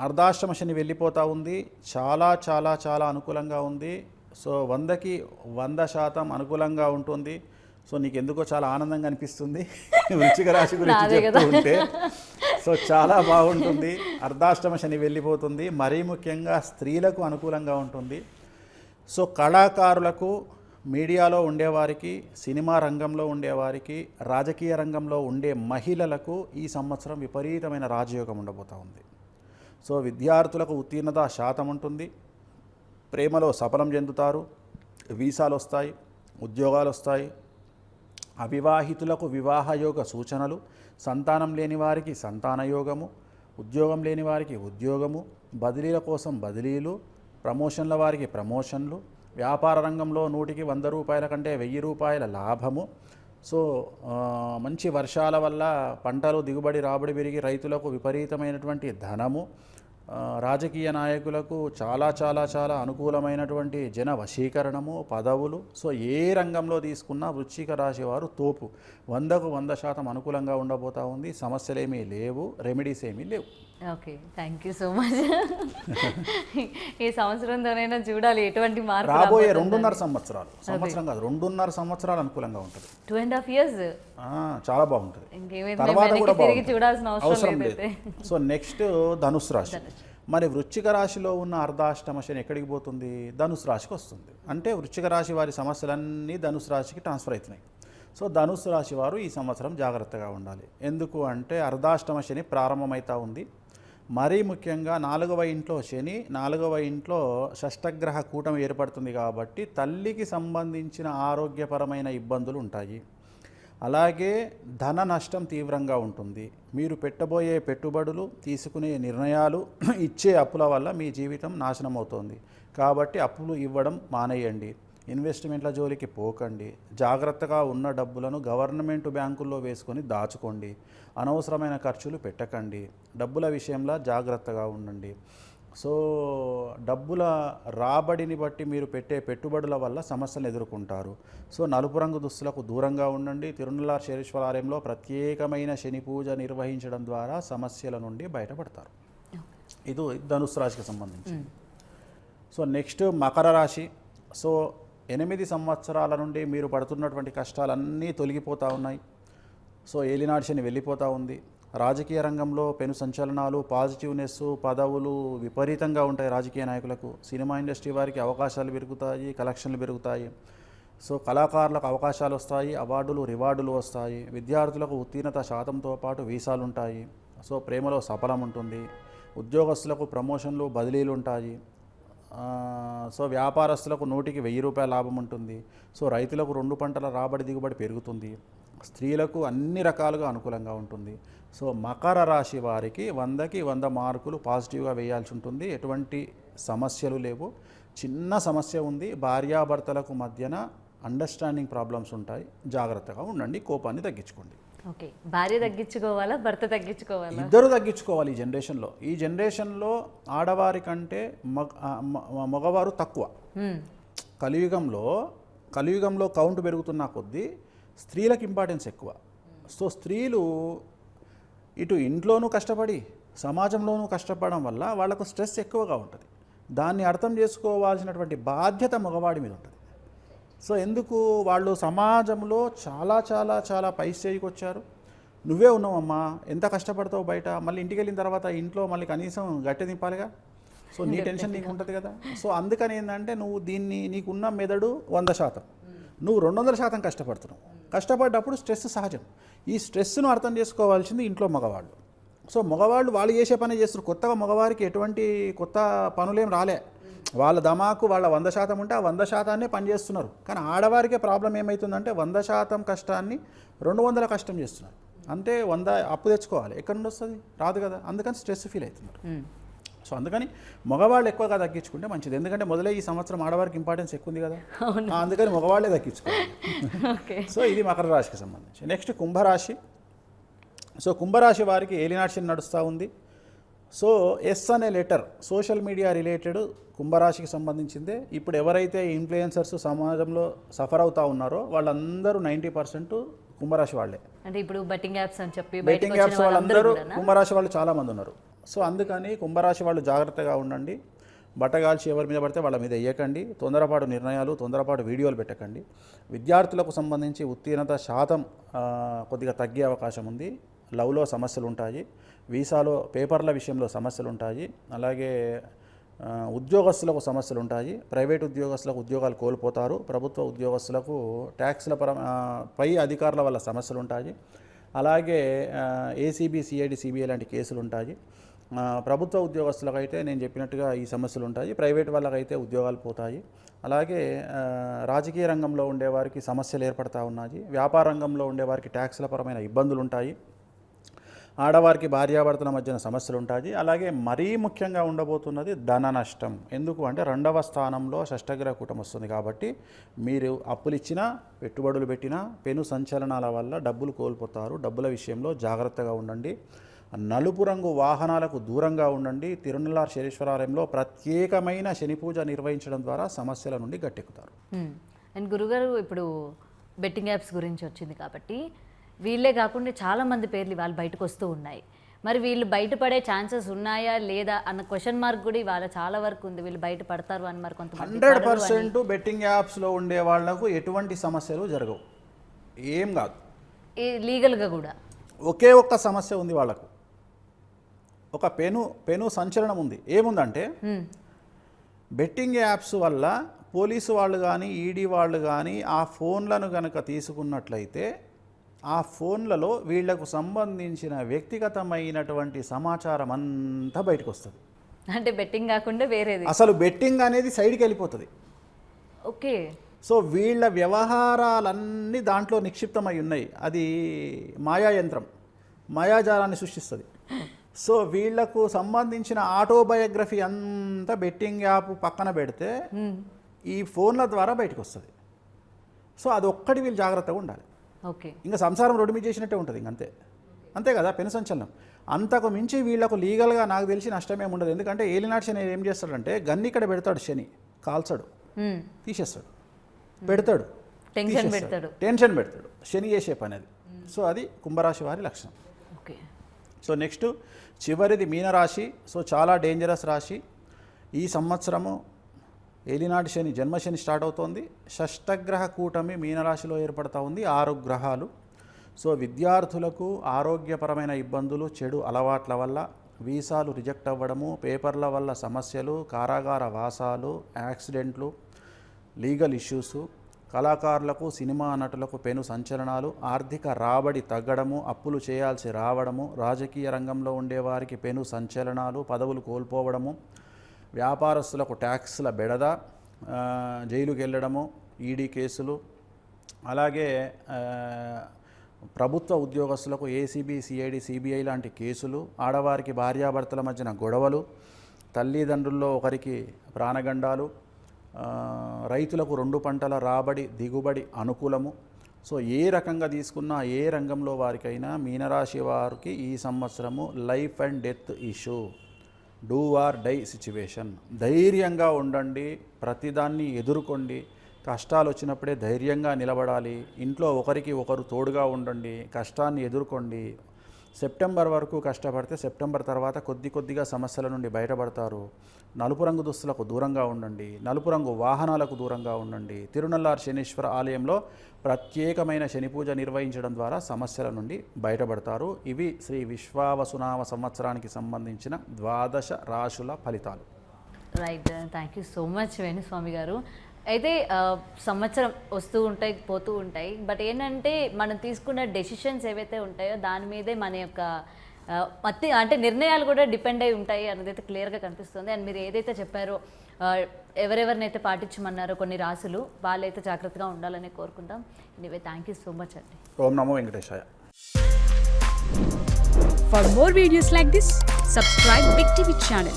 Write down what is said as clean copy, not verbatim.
అర్ధాష్టమ శని వెళ్ళిపోతూ ఉంది. చాలా చాలా చాలా అనుకూలంగా ఉంది. సో 100కి 100% అనుకూలంగా ఉంటుంది. సో నీకు ఎందుకో చాలా ఆనందంగా అనిపిస్తుంది వృశ్చిక రాశి గురించి చెప్తూ ఉంటే. సో చాలా బాగుంటుంది. అర్ధాష్టమ శని వెళ్ళిపోతుంది. మరీ ముఖ్యంగా స్త్రీలకు అనుకూలంగా ఉంటుంది. సో కళాకారులకు, మీడియాలో ఉండేవారికి, సినిమా రంగంలో ఉండేవారికి, రాజకీయ రంగంలో ఉండే మహిళలకు ఈ సంవత్సరం విపరీతమైన రాజయోగం ఉండబోతూ ఉంది. సో విద్యార్థులకు ఉత్తీర్ణత శాతం ఉంటుంది. ప్రేమలో సఫలం చెందుతారు. వీసాలు వస్తాయి, ఉద్యోగాలు వస్తాయి. అవివాహితులకు వివాహయోగ సూచనలు, సంతానం లేని వారికి సంతాన యోగము, ఉద్యోగం లేని వారికి ఉద్యోగము, బదిలీల కోసం బదిలీలు, ప్రమోషన్ల వారికి ప్రమోషన్లు, వ్యాపార రంగంలో 100కి 100 రూపాయల కంటే 1000 రూపాయల లాభము. సో మంచి వర్షాల వల్ల పంటలు దిగుబడి రాబడి పెరిగి రైతులకు విపరీతమైనటువంటి ధనము. రాజకీయ నాయకులకు చాలా చాలా చాలా అనుకూలమైనటువంటి జన వశీకరణము, పదవులు. సో ఏ రంగంలో తీసుకున్నా వృశ్చిక రాశి వారు తోపు. 100కు 100% అనుకూలంగా ఉండబోతూ ఉంది. సమస్యలు ఏమీ లేవు, రెమెడీస్ ఏమీ లేవు. Okay, thank you so much. ఈ సంవత్సరంతోనైనా చూడాలి ఎటువంటి మార్పు రాబోయే 2.5 సంవత్సరాలు, సంవత్సరం కాదు 2.5 సంవత్సరాలు అనుకూలంగా ఉంటుంది. 2.5 years చాలా బాగుంటుంది. తర్వాత కూడా తిరిగి చూడాల్సిన అవసరం లేదు. సో నెక్స్ట్ ధనుసు రాశి. మరి వృశ్చిక రాశిలో ఉన్న అర్ధాష్టమ శని ఎక్కడికి పోతుంది? ధనుసు రాశికి వస్తుంది. అంటే వృశ్చిక రాశి వారి సమస్యలన్నీ ధనుసు రాశికి ట్రాన్స్ఫర్ అవుతున్నాయి. సో ధనుసు రాశి వారు ఈ సంవత్సరం జాగ్రత్తగా ఉండాలి. ఎందుకు అంటే అర్ధాష్టమ శని ప్రారంభమవుతూ ఉంది. మరీ ముఖ్యంగా 4వ ఇంట్లో శని, 4వ ఇంట్లో షష్టగ్రహ కూటమి ఏర్పడుతుంది. కాబట్టి తల్లికి సంబంధించిన ఆరోగ్యపరమైన ఇబ్బందులు ఉంటాయి. అలాగే ధన నష్టం తీవ్రంగా ఉంటుంది. మీరు పెట్టబోయే పెట్టుబడులు, తీసుకునే నిర్ణయాలు, ఇచ్చే అప్పుల వల్ల మీ జీవితం నాశనం అవుతుంది. కాబట్టి అప్పులు ఇవ్వడం మానేయండి. ఇన్వెస్ట్మెంట్ల జోలికి పోకండి. జాగ్రత్తగా ఉన్న డబ్బులను గవర్నమెంట్ బ్యాంకుల్లో వేసుకొని దాచుకోండి. అనవసరమైన ఖర్చులు పెట్టకండి. డబ్బుల విషయంలో జాగ్రత్తగా ఉండండి. సో డబ్బుల రాబడిని బట్టి మీరు పెట్టే పెట్టుబడుల వల్ల సమస్యలు ఎదుర్కొంటారు. సో నలుపు రంగు దుస్తులకు దూరంగా ఉండండి. తిరుమల శనీశ్వర ఆలయంలో ప్రత్యేకమైన శని పూజ నిర్వహించడం ద్వారా సమస్యల నుండి బయటపడతారు. ఇది ధనుసు రాశికి సంబంధించి. సో నెక్స్ట్ మకర రాశి. సో 8 సంవత్సరాల నుండి మీరు పడుతున్నటువంటి కష్టాలన్నీ తొలగిపోతూ ఉన్నాయి. సో ఏలినాటి శని వెళ్ళిపోతూ ఉంది. రాజకీయ రంగంలో పెను సంచలనాలు, పాజిటివ్నెస్, పదవులు విపరీతంగా ఉంటాయి రాజకీయ నాయకులకు. సినిమా ఇండస్ట్రీ వారికి అవకాశాలు పెరుగుతాయి, కలెక్షన్లు పెరుగుతాయి. సో కళాకారులకు అవకాశాలు వస్తాయి, అవార్డులు, రివార్డులు వస్తాయి. విద్యార్థులకు ఉత్తీర్ణత శాతంతో పాటు వీసాలు ఉంటాయి. సో ప్రేమలో సఫలం ఉంటుంది. ఉద్యోగస్తులకు ప్రమోషన్లు, బదిలీలు ఉంటాయి. సో వ్యాపారస్తులకు 100కి 1000 రూపాయల లాభం ఉంటుంది. సో రైతులకు 2 పంటల రాబడి దిగుబడి పెరుగుతుంది. స్త్రీలకు అన్ని రకాలుగా అనుకూలంగా ఉంటుంది. సో మకర రాశి వారికి 100కి 100 మార్కులు పాజిటివ్గా వేయాల్సి ఉంటుంది. ఎటువంటి సమస్యలు లేవు. చిన్న సమస్య ఉంది, భార్యాభర్తలకు మధ్యన అండర్స్టాండింగ్ ప్రాబ్లమ్స్ ఉంటాయి. జాగ్రత్తగా ఉండండి, కోపాన్ని తగ్గించుకోండి. ఓకే, భార్య తగ్గించుకోవాలా, భర్త తగ్గించుకోవాలా? ఇద్దరు తగ్గించుకోవాలి. ఈ జనరేషన్లో ఆడవారి కంటే మగవారు తక్కువ. కలియుగంలో కౌంట్ పెరుగుతున్న కొద్దీ స్త్రీలకు ఇంపార్టెన్స్ ఎక్కువ. సో స్త్రీలు ఇటు ఇంట్లోనూ కష్టపడి సమాజంలోనూ కష్టపడడం వల్ల వాళ్ళకు స్ట్రెస్ ఎక్కువగా ఉంటుంది. దాన్ని అర్థం చేసుకోవాల్సినటువంటి బాధ్యత మగవాడి మీద ఉంటుంది. సో ఎందుకు వాళ్ళు సమాజంలో చాలా చాలా చాలా పై స్టేజ్కి వచ్చారు. నువ్వే ఉన్నావమ్మా, ఎంత కష్టపడతావు బయట, మళ్ళీ ఇంటికి వెళ్ళిన తర్వాత ఇంట్లో మళ్ళీ కనీసం గట్టె దింపాలిగా. సో నీ టెన్షన్ నీకు ఉంటుంది కదా. సో అందుకని ఏంటంటే నువ్వు నీకున్న మెదడు 100%, నువ్వు 200% కష్టపడుతున్నావు. కష్టపడ్డప్పుడు స్ట్రెస్ సహజం. ఈ స్ట్రెస్ను అర్థం చేసుకోవాల్సింది ఇంట్లో మగవాళ్ళు. సో మగవాళ్ళు వాళ్ళు చేసే పని చేస్తారు. కొత్తగా మగవారికి ఎటువంటి కొత్త పనులేం రాలే. వాళ్ళ దమాకు వాళ్ళ 100% ఉంటే ఆ 100%నే పనిచేస్తున్నారు. కానీ ఆడవారికే ప్రాబ్లం ఏమవుతుందంటే 100% కష్టాన్ని 200 కష్టం చేస్తున్నారు. అంటే 100 అప్పు తెచ్చుకోవాలి, ఎక్కడి నుండి వస్తుంది? రాదు కదా. అందుకని స్ట్రెస్ ఫీల్ అవుతున్నారు. సో అందుకని మగవాళ్ళు ఎక్కువగా తగ్గించుకుంటే మంచిది. ఎందుకంటే మొదలై ఈ సంవత్సరం ఆడవారికి ఇంపార్టెన్స్ ఎక్కువ ఉంది కదా, అందుకని మగవాళ్ళే తగ్గించుకోవాలి. సో ఇది మకర రాశికి సంబంధించి. నెక్స్ట్ కుంభరాశి. సో కుంభరాశి వారికి ఏలినాటి శని నడుస్తూ ఉంది. సో ఎస్ అనే లెటర్ సోషల్ మీడియా రిలేటెడ్ కుంభరాశికి సంబంధించిందే. ఇప్పుడు ఎవరైతే ఇన్ఫ్లుయెన్సర్స్ సమాజంలో సఫర్ అవుతూ ఉన్నారో వాళ్ళందరూ 90% కుంభరాశి వాళ్ళే. అంటే ఇప్పుడు బెట్టింగ్ యాప్స్ అని చెప్పి బెట్టింగ్ యాప్స్ వాళ్ళందరూ కుంభరాశి వాళ్ళు చాలామంది ఉన్నారు. సో అందుకని కుంభరాశి వాళ్ళు జాగ్రత్తగా ఉండండి. బట్టగాల్చి ఎవరి మీద పడితే వాళ్ళ మీద వేయకండి. తొందరపాటు నిర్ణయాలు, తొందరపాటు వీడియోలు పెట్టకండి. విద్యార్థులకు సంబంధించి ఉత్తీర్ణత శాతం కొద్దిగా తగ్గే అవకాశం ఉంది. లవ్లో సమస్యలు ఉంటాయి, వీసాలో పేపర్ల విషయంలో సమస్యలు ఉంటాయి, అలాగే ఉద్యోగస్తులకు సమస్యలు ఉంటాయి. ప్రైవేట్ ఉద్యోగస్తులకు ఉద్యోగాలు కోల్పోతారు. ప్రభుత్వ ఉద్యోగస్తులకు ట్యాక్స్ల పై అధికారుల వల్ల సమస్యలు ఉంటాయి. అలాగే ఏసీబీ, సిఐడి, సిబిఐ లాంటి కేసులు ఉంటాయి. ప్రభుత్వ ఉద్యోగస్తులకైతే నేను చెప్పినట్టుగా ఈ సమస్యలు ఉంటాయి. ప్రైవేట్ వాళ్ళకైతే ఉద్యోగాలు పోతాయి. అలాగే రాజకీయ రంగంలో ఉండేవారికి సమస్యలు ఏర్పడతా ఉన్నాయి. వ్యాపార రంగంలో ఉండేవారికి ట్యాక్స్ల పరమైన ఇబ్బందులు ఉంటాయి. ఆడవారికి భార్యాభర్తల మధ్యన సమస్యలు ఉంటాయి. అలాగే మరీ ముఖ్యంగా ఉండబోతున్నది ధన నష్టం. ఎందుకు అంటే 2వ స్థానంలో షష్టగ్రహ కూటం వస్తుంది కాబట్టి మీరు అప్పులు ఇచ్చినా, పెట్టుబడులు పెట్టినా పెను సంచలనాల వల్ల డబ్బులు కోల్పోతారు. డబ్బుల విషయంలో జాగ్రత్తగా ఉండండి. నలుపు రంగు వాహనాలకు దూరంగా ఉండండి. తిరునల్లార్ శనీశ్వరాలయంలో ప్రత్యేకమైన శని పూజ నిర్వహించడం ద్వారా సమస్యల నుండి గట్టెక్కుతారు. అండ్ గురుగారు, ఇప్పుడు బెట్టింగ్ యాప్స్ గురించి వచ్చింది కాబట్టి వీళ్ళే కాకుండా చాలామంది పేర్లు ఇవాళ బయటకు వస్తూ ఉన్నాయి. మరి వీళ్ళు బయటపడే ఛాన్సెస్ ఉన్నాయా లేదా అన్న క్వశ్చన్ మార్క్ కూడా ఇవాళ చాలా వరకు ఉంది. వీళ్ళు బయటపడతారు అని మరి కొంతమంది 100% బెట్టింగ్ యాప్స్లో ఉండే వాళ్లకు ఎటువంటి సమస్యలు జరగవు, ఏం కాదు. లీగల్గా కూడా ఒకే ఒక్క సమస్య ఉంది వాళ్ళకు, ఒక పెను సంచలనం ఉంది. ఏముందంటే బెట్టింగ్ యాప్స్ వల్ల పోలీసు వాళ్ళు కానీ, ఈడీ వాళ్ళు కానీ ఆ ఫోన్లను కనుక తీసుకున్నట్లయితే ఆ ఫోన్లలో వీళ్లకు సంబంధించిన వ్యక్తిగతమైనటువంటి సమాచారం అంతా బయటకు వస్తుంది. అంటే బెట్టింగ్ కాకుండా వేరేది, అసలు బెట్టింగ్ అనేది సైడ్కి వెళ్ళిపోతుంది. ఓకే. సో వీళ్ళ వ్యవహారాలన్నీ దాంట్లో నిక్షిప్తమై ఉన్నాయి. అది మాయాయంత్రం, మాయాజాలాన్ని సృష్టిస్తుంది. సో వీళ్లకు సంబంధించిన ఆటోబయోగ్రఫీ అంతా బెట్టింగ్ యాప్ పక్కన పెడితే ఈ ఫోన్ల ద్వారా బయటకు వస్తుంది. సో అదొక్కటి వీళ్ళు జాగ్రత్తగా ఉండాలి. ఓకే. ఇంకా సంసారం రోడ్డు మీద చేసినట్టే ఉంటుంది. ఇంకంతే, అంతే కదా పెను సంచలనం. అంతకు మించి వీళ్లకు లీగల్గా నాకు తెలిసి నష్టమేమి ఉండదు. ఎందుకంటే ఏలినాటి శని ఏం చేస్తాడంటే గన్ని ఇక్కడ పెడతాడు, శని కాల్చాడు, తీసేస్తాడు, పెడతాడు, టెన్షన్ పెడతాడు. శని చేసే పని అది. సో అది కుంభరాశి వారి లక్షణం. ఓకే. సో నెక్స్ట్ చివరిది మీనరాశి. సో చాలా డేంజరస్ రాశి. ఈ సంవత్సరము ఏలినాటి శని, జన్మశని స్టార్ట్ అవుతోంది. షష్టగ్రహ కూటమి మీనరాశిలో ఏర్పడతా ఉంది, 6 గ్రహాలు. సో విద్యార్థులకు ఆరోగ్యపరమైన ఇబ్బందులు, చెడు అలవాట్ల వల్ల వీసాలు రిజెక్ట్ అవ్వడము, పేపర్ల వల్ల సమస్యలు, కారాగార వాసాలు, యాక్సిడెంట్లు, లీగల్ ఇష్యూసు, కళాకారులకు, సినిమా నటులకు పెను సంచలనాలు, ఆర్థిక రాబడి తగ్గడము, అప్పులు చేయాల్సి రావడము, రాజకీయ రంగంలో ఉండేవారికి పెను సంచలనాలు, పదవులు కోల్పోవడము, వ్యాపారస్తులకు ట్యాక్స్ల బెడద, జైలుకి వెళ్ళడము, ఈడీ కేసులు, అలాగే ప్రభుత్వ ఉద్యోగస్తులకు ఏసీబీ, సిఐడి, సిబిఐ లాంటి కేసులు, ఆడవారికి భార్యాభర్తల మధ్యన గొడవలు, తల్లిదండ్రుల్లో ఒకరికి ప్రాణగండాలు, రైతులకు 2 పంటల రాబడి, దిగుబడి అనుకూలము. సో ఏ రకంగా తీసుకున్నా, ఏ రంగంలో వారికైనా మీనరాశి వారికి ఈ సంవత్సరము life and death issue, do or die situation. ధైర్యంగా ఉండండి, ప్రతిదాన్ని ఎదుర్కోండి. కష్టాలు వచ్చినప్పుడే ధైర్యంగా నిలబడాలి. ఇంట్లో ఒకరికి ఒకరు తోడుగా ఉండండి, కష్టాన్ని ఎదుర్కోండి. సెప్టెంబర్ వరకు కష్టపడితే సెప్టెంబర్ తర్వాత కొద్దిగా సమస్యల నుండి బయటపడతారు. నలుపు రంగు దుస్తులకు దూరంగా ఉండండి, నలుపు రంగు వాహనాలకు దూరంగా ఉండండి. తిరునల్లార్ శనీశ్వర ఆలయంలో ప్రత్యేకమైన శని పూజ నిర్వహించడం ద్వారా సమస్యల నుండి బయటపడతారు. ఇవి శ్రీ విశ్వావసునామ సంవత్సరానికి సంబంధించిన 12 రాశుల ఫలితాలు. Right, thank you so much Venu Swamy గారు. అయితే సంవత్సరం వస్తూ ఉంటాయి, పోతూ ఉంటాయి. బట్ ఏంటంటే మనం తీసుకున్న డెసిషన్స్ ఏవైతే ఉంటాయో దాని మీదే మన యొక్క అంటే నిర్ణయాలు కూడా డిపెండ్ అయి ఉంటాయి అనేది అయితే క్లియర్గా కనిపిస్తుంది. అండ్ మీరు ఏదైతే చెప్పారో ఎవరెవరినైతే పాటించమన్నారో కొన్ని రాసులు, వాళ్ళైతే జాగ్రత్తగా ఉండాలని కోరుకుందాం. Anyway, thank you so much అండి. ఓం నమో వెంకటేశాయ. For more videos like this, subscribe Big TV channel.